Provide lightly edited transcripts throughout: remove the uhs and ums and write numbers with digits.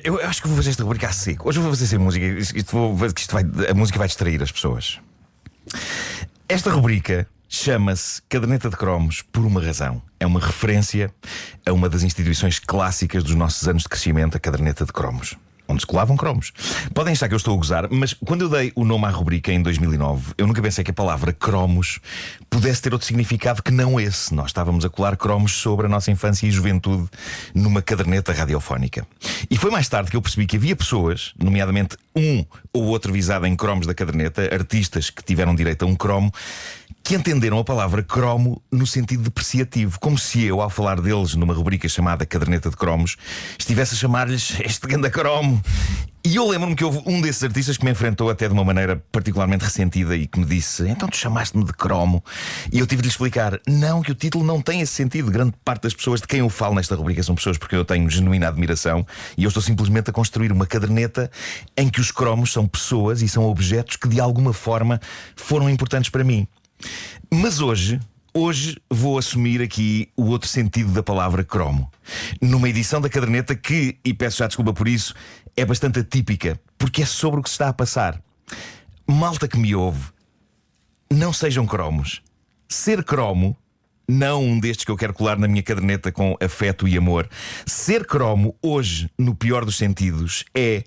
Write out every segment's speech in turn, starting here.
Eu acho que vou fazer esta rubrica a seco. Hoje vou fazer sem música. A música vai distrair as pessoas. Esta rubrica chama-se Caderneta de Cromos por uma razão. É uma referência a uma das instituições clássicas dos nossos anos de crescimento, a Caderneta de Cromos, onde se colavam cromos. Podem achar que eu estou a gozar, mas quando eu dei o nome à rubrica em 2009, eu nunca pensei que a palavra cromos pudesse ter outro significado que não esse. Nós estávamos a colar cromos sobre a nossa infância e juventude numa caderneta radiofónica. E foi mais tarde que eu percebi que havia pessoas, nomeadamente um ou outro visado em cromos da caderneta, artistas que tiveram direito a um cromo, que entenderam a palavra cromo no sentido depreciativo, como se eu, ao falar deles numa rubrica chamada Caderneta de Cromos, estivesse a chamar-lhes este ganda cromo. E eu lembro-me que houve um desses artistas que me enfrentou até de uma maneira particularmente ressentida e que me disse: então tu chamaste-me de cromo? E eu tive de lhe explicar: não, que o título não tem esse sentido. Grande parte das pessoas de quem eu falo nesta rubrica são pessoas porque eu tenho genuína admiração, e eu estou simplesmente a construir uma caderneta em que os cromos são pessoas e são objetos que de alguma forma foram importantes para mim. Mas hoje vou assumir aqui o outro sentido da palavra cromo, numa edição da caderneta que, e peço já desculpa por isso, é bastante atípica, porque é sobre o que se está a passar. Malta que me ouve, não sejam cromos. Ser cromo, não um destes que eu quero colar na minha caderneta com afeto e amor. Ser cromo, hoje, no pior dos sentidos, é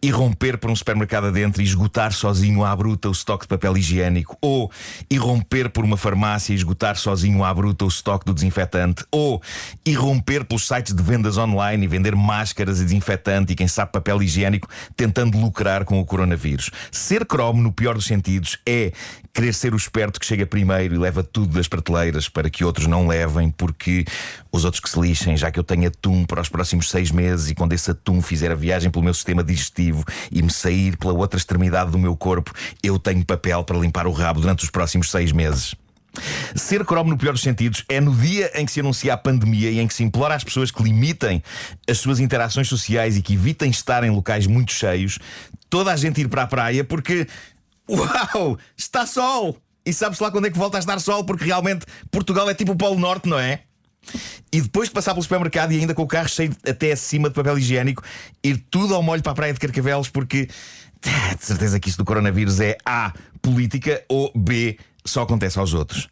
irromper por um supermercado adentro e esgotar sozinho à bruta o estoque de papel higiênico, ou irromper por uma farmácia e esgotar sozinho à bruta o estoque do desinfetante, ou irromper pelos sites de vendas online e vender máscaras e desinfetante e quem sabe papel higiênico, tentando lucrar com o coronavírus. Ser cromo, no pior dos sentidos, é querer ser o esperto que chega primeiro e leva tudo das prateleiras para que outros não levem, porque os outros que se lixem, já que eu tenho atum para os próximos 6 meses e quando esse atum fizer a viagem pelo meu sistema digestivo e me sair pela outra extremidade do meu corpo, eu tenho papel para limpar o rabo durante os próximos 6 meses. Ser cromo, no pior dos sentidos, é no dia em que se anuncia a pandemia e em que se implora às pessoas que limitem as suas interações sociais e que evitem estar em locais muito cheios, toda a gente ir para a praia porque, uau, está sol! E sabe-se lá quando é que volta a estar sol, porque realmente Portugal é tipo o Polo Norte, não é? E depois de passar pelo supermercado e ainda com o carro cheio até acima de papel higiênico, ir tudo ao molho para a praia de Carcavelos, porque de certeza que isto do coronavírus é A, política, ou B, só acontece aos outros.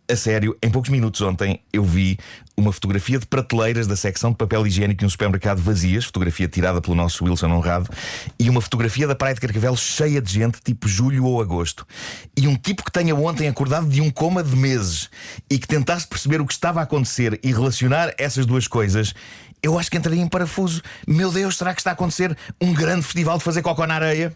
A sério, em poucos minutos ontem eu vi uma fotografia de prateleiras da secção de papel higiênico de um supermercado vazias, fotografia tirada pelo nosso Wilson Honrado, e uma fotografia da praia de Carcavelos cheia de gente, tipo julho ou agosto. E um tipo que tenha ontem acordado de um coma de meses e que tentasse perceber o que estava a acontecer e relacionar essas duas coisas, eu acho que entraria em parafuso. Meu Deus, será que está a acontecer um grande festival de fazer cocó na areia?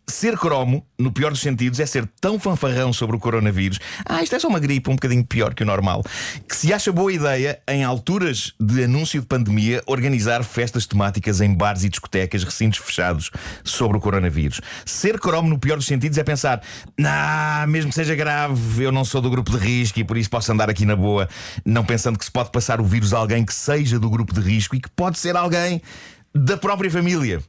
Ser cromo, no pior dos sentidos, é ser tão fanfarrão sobre o coronavírus. Isto é só uma gripe um bocadinho pior que o normal, que se acha boa ideia, em alturas de anúncio de pandemia, organizar festas temáticas em bares e discotecas, recintos fechados, sobre o coronavírus. Ser cromo, no pior dos sentidos, é pensar: mesmo que seja grave, eu não sou do grupo de risco e por isso posso andar aqui na boa, não pensando que se pode passar o vírus a alguém que seja do grupo de risco e que pode ser alguém da própria família.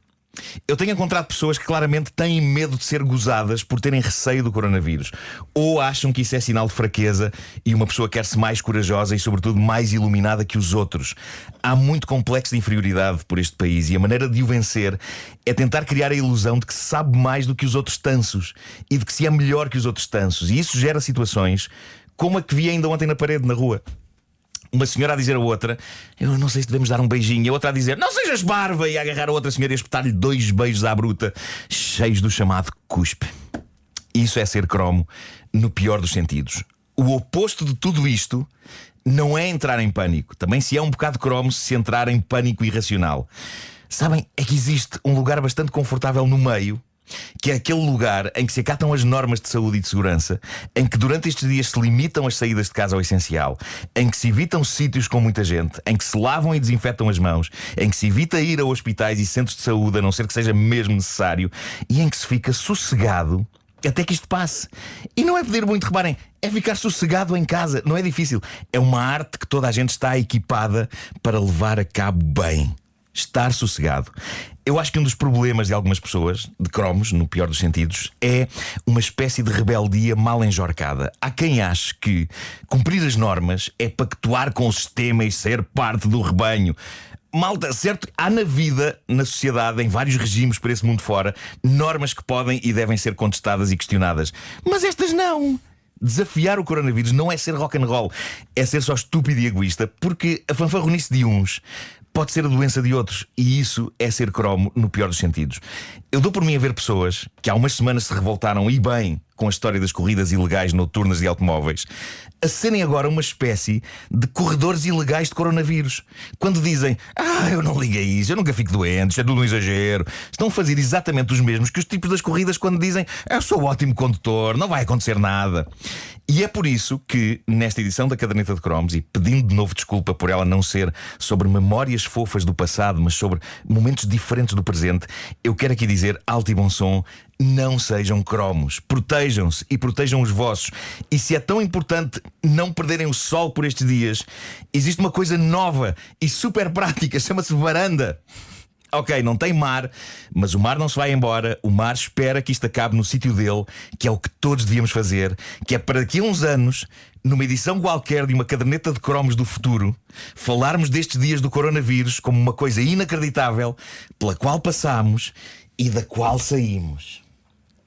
Eu tenho encontrado pessoas que claramente têm medo de ser gozadas por terem receio do coronavírus, ou acham que isso é sinal de fraqueza e uma pessoa quer-se mais corajosa e, sobretudo, mais iluminada que os outros. Há muito complexo de inferioridade por este país e a maneira de o vencer é tentar criar a ilusão de que se sabe mais do que os outros tansos e de que se é melhor que os outros tansos. E isso gera situações como a que vi ainda ontem na parede, na rua. Uma senhora a dizer a outra: eu não sei se devemos dar um beijinho. E a outra a dizer: não sejas barba. E a agarrar a outra senhora e a espetar-lhe 2 beijos à bruta, cheios do chamado cuspe. Isso é ser cromo, no pior dos sentidos. O oposto de tudo isto não é entrar em pânico. Também se é um bocado cromo se entrar em pânico irracional. Sabem, é que existe um lugar bastante confortável no meio, que é aquele lugar em que se acatam as normas de saúde e de segurança, em que durante estes dias se limitam as saídas de casa ao essencial, em que se evitam sítios com muita gente, em que se lavam e desinfetam as mãos, em que se evita ir a hospitais e centros de saúde, a não ser que seja mesmo necessário, e em que se fica sossegado até que isto passe. E não é pedir muito, reparem, é ficar sossegado em casa. Não é difícil. É uma arte que toda a gente está equipada para levar a cabo bem. Estar sossegado. Eu acho que um dos problemas de algumas pessoas, de cromos, no pior dos sentidos, é uma espécie de rebeldia mal enjorcada. Há quem ache que cumprir as normas é pactuar com o sistema e ser parte do rebanho. Malta, certo? Há na vida, na sociedade, em vários regimes por esse mundo fora, normas que podem e devem ser contestadas e questionadas. Mas estas não. Desafiar o coronavírus não é ser rock and roll, é ser só estúpido e egoísta, porque a fanfarronice de uns pode ser a doença de outros, e isso é ser cromo no pior dos sentidos. Eu dou por mim a ver pessoas que há umas semanas se revoltaram, e bem, com a história das corridas ilegais noturnas de automóveis, a serem agora uma espécie de corredores ilegais de coronavírus. Quando dizem: eu não ligo a isso, eu nunca fico doente, isto é tudo um exagero, estão a fazer exatamente os mesmos que os tipos das corridas quando dizem: eu sou ótimo condutor, não vai acontecer nada. E é por isso que, nesta edição da Caderneta de Cromos, e pedindo de novo desculpa por ela não ser sobre memórias fofas do passado, mas sobre momentos diferentes do presente, eu quero aqui dizer alto e bom som: não sejam cromos, protejam-se e protejam os vossos. E se é tão importante não perderem o sol por estes dias, existe uma coisa nova e super prática, chama-se varanda. Ok, não tem mar, mas o mar não se vai embora. O mar espera que isto acabe no sítio dele, que é o que todos devíamos fazer, que é para daqui a uns anos, numa edição qualquer de uma caderneta de cromos do futuro, falarmos destes dias do coronavírus como uma coisa inacreditável pela qual passámos e da qual saímos.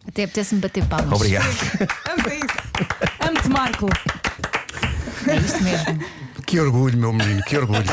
Até apetece-me bater palmas. Obrigado. Vamos a isso. Amo-te, Marco. É isto mesmo. Que orgulho, meu menino, que orgulho.